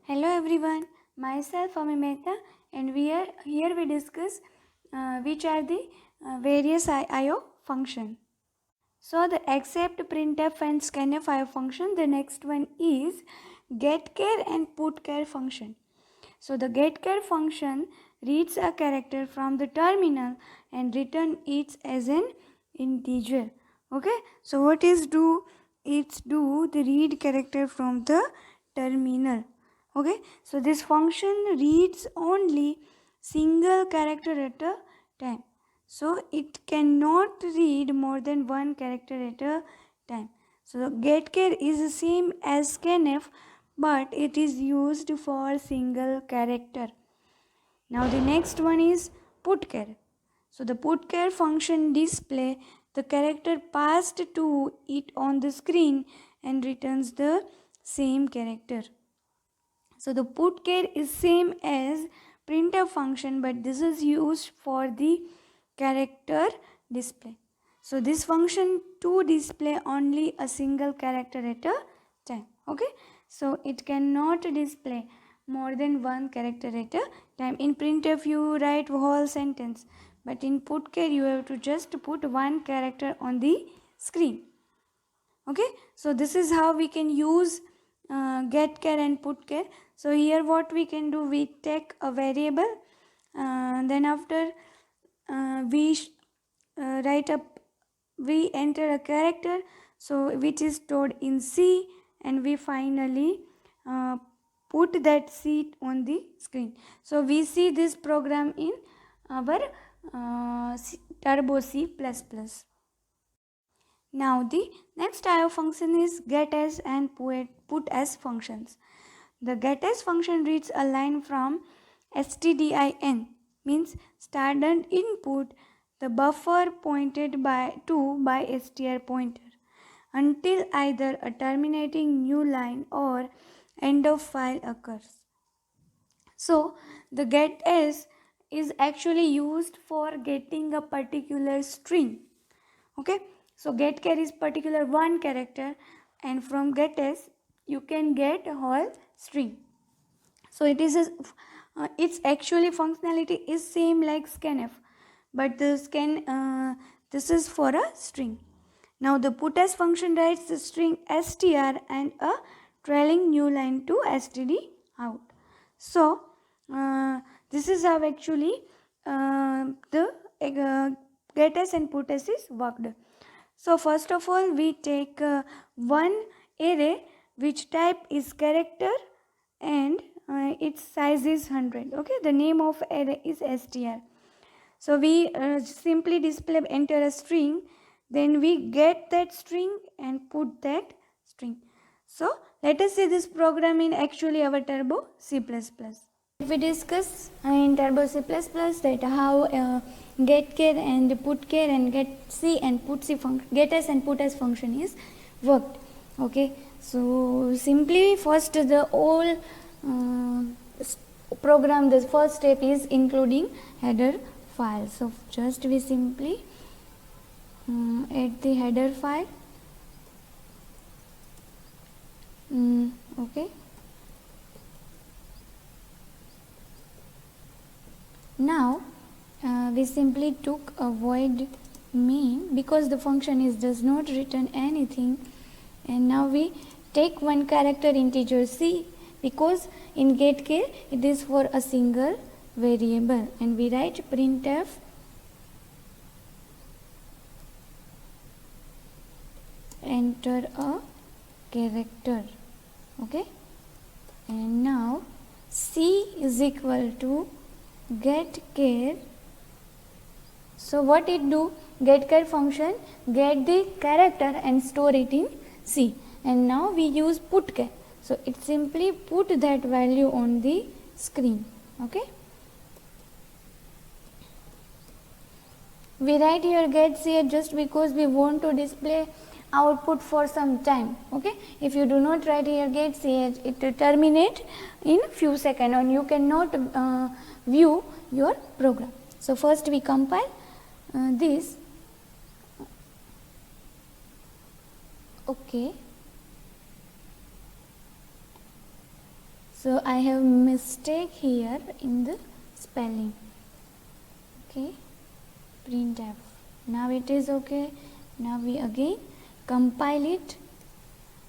Hello everyone, myself Ami Mehta and we discuss which are the various IO function. So the accept, printf and scanf IO function. The next one is getChar and putChar function. So the getChar function reads a character from the terminal and return it as an integer. Okay, so what is do? It's do the read character from the terminal. Okay, so this function reads only single character at a time, so it cannot read more than one character at a time. So getChar is the same as scanf, but it is used for single character. Now the next one is putChar. So the putChar function display the character passed to it on the screen and returns the same character. So the putChar is same as printf function, but this is used for the character display. So this function to display only a single character at a time. Okay, so it cannot display more than one character at a time. In printf you write whole sentence, but in putChar you have to just put one character on the screen. Okay, so this is how we can use getChar and putChar. So here what we can do, we take a variable, then after write up, we enter a character, so which is stored in C, and we finally put that C on the screen. So we see this program in our Turbo C++. Now the next IO function is getAs and putAs functions. The getAs function reads a line from stdin, means started input, the buffer pointed by str pointer, until either a terminating new line or end of file occurs. So the getAs is actually used for getting a particular string. Okay, so getChar is particular one character, and from getAs you can get a whole string. So it is its actually functionality is same like scanf, but this is for a string. Now the putAs function writes the string str and a trailing new line to std out. So this is how actually the getAs and putAs is worked. So first of all we take one array which type is character and its size is 100. Okay, the name of array is str. So we simply display enter a string, then we get that string and put that string. So let us see this program in actually our Turbo C++. We discuss in Turbo C++ that how getChar and putChar and getC and putC function, getAs and putAs function is worked. Okay, so simply first the whole program, the first step is including header file. So just we simply add the header file. Okay. Now we simply took a void main because the function does not return anything, and now we take one character integer C because in getChar it is for a single variable, and we write printf enter a character. Okay, and now C is equal to getChar. So what it do? getChar function get the character and store it in C, and now we use putChar. So it simply put that value on the screen. Okay. We write here getC just because we want to display output for some time. Okay, if you do not write here getC, it will terminate in few seconds and you cannot view your program. So first we compile this. Okay, So I have mistake here in the spelling. Okay, printf. Now it is okay. Now we again compile it.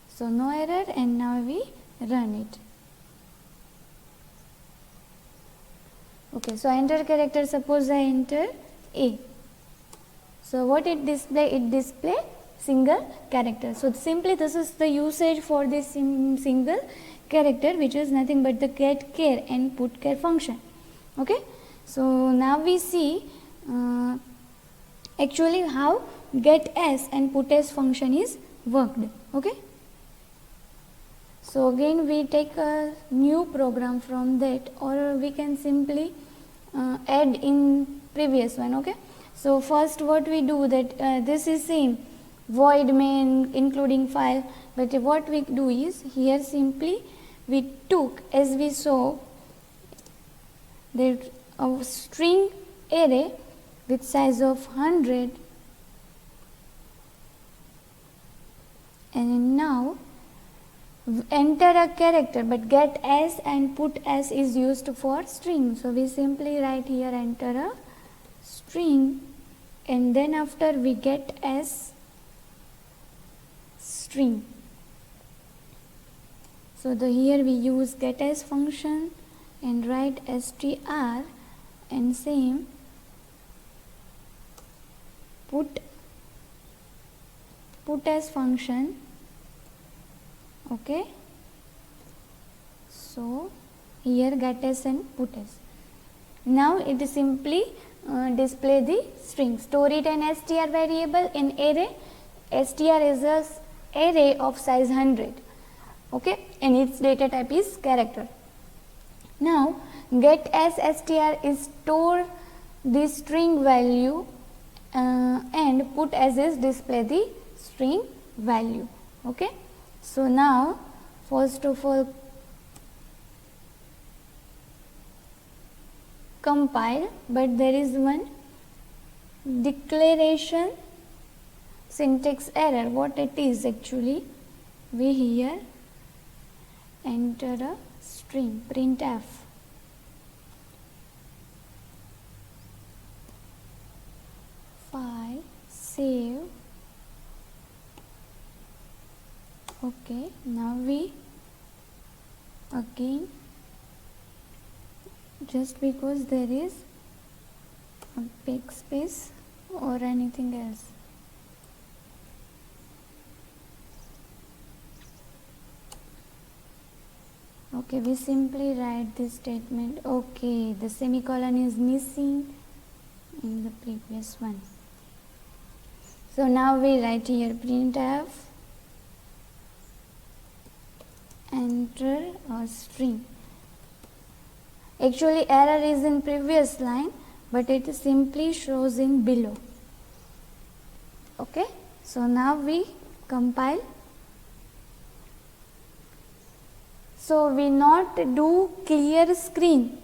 So no error, and now we run it. Okay, so enter character. Suppose I enter A. So what it display? It display single character. So simply this is the usage for this single character, which is nothing but the getChar and putChar function. Okay, so now we see actually how getS and putS function is worked. Okay, so again we take a new program from that, or we can simply add in previous one. Okay, so first what we do that this is same void main including file, but what we do is here simply we took, as we saw, that a string array with size of 100, and now enter a character, but getS and putS is used for string. So we simply write here enter a string, and then after we getS string. So here we use getS function and write str, and same putS function. Okay, so here getS and putS. Now it is simply display the string. Store it in str variable in array. Str is a array of size 100. Okay, and its data type is character. Now getS str is store the string value, and putS is display the string value. Okay, so now first of all compile, but there is one declaration syntax error. What it is actually, we here enter a string printf. File, save. Okay, now we again, just because there is a backspace or anything else. Okay, we simply write this statement. Okay, the semicolon is missing in the previous one. So now we write here printf enter a string. Actually error is in previous line, but it simply shows in below. Okay, so now we compile. So we not do clear screen.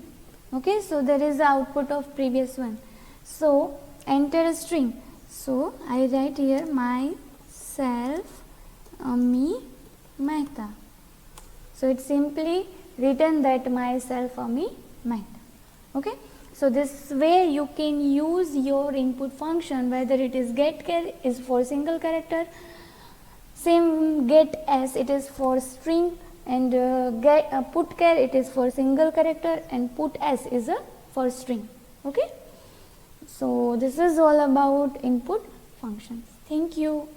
Okay, so there is the output of previous one. So enter a string. So I write here myself Ami Mehta. So it simply written that myself Ami Mehta. Okay, so this way you can use your input function, whether it is getChar is for single character, same getS it is for string, and putChar it is for single character, and putS is a for string. Okay, so this is all about input functions. Thank you.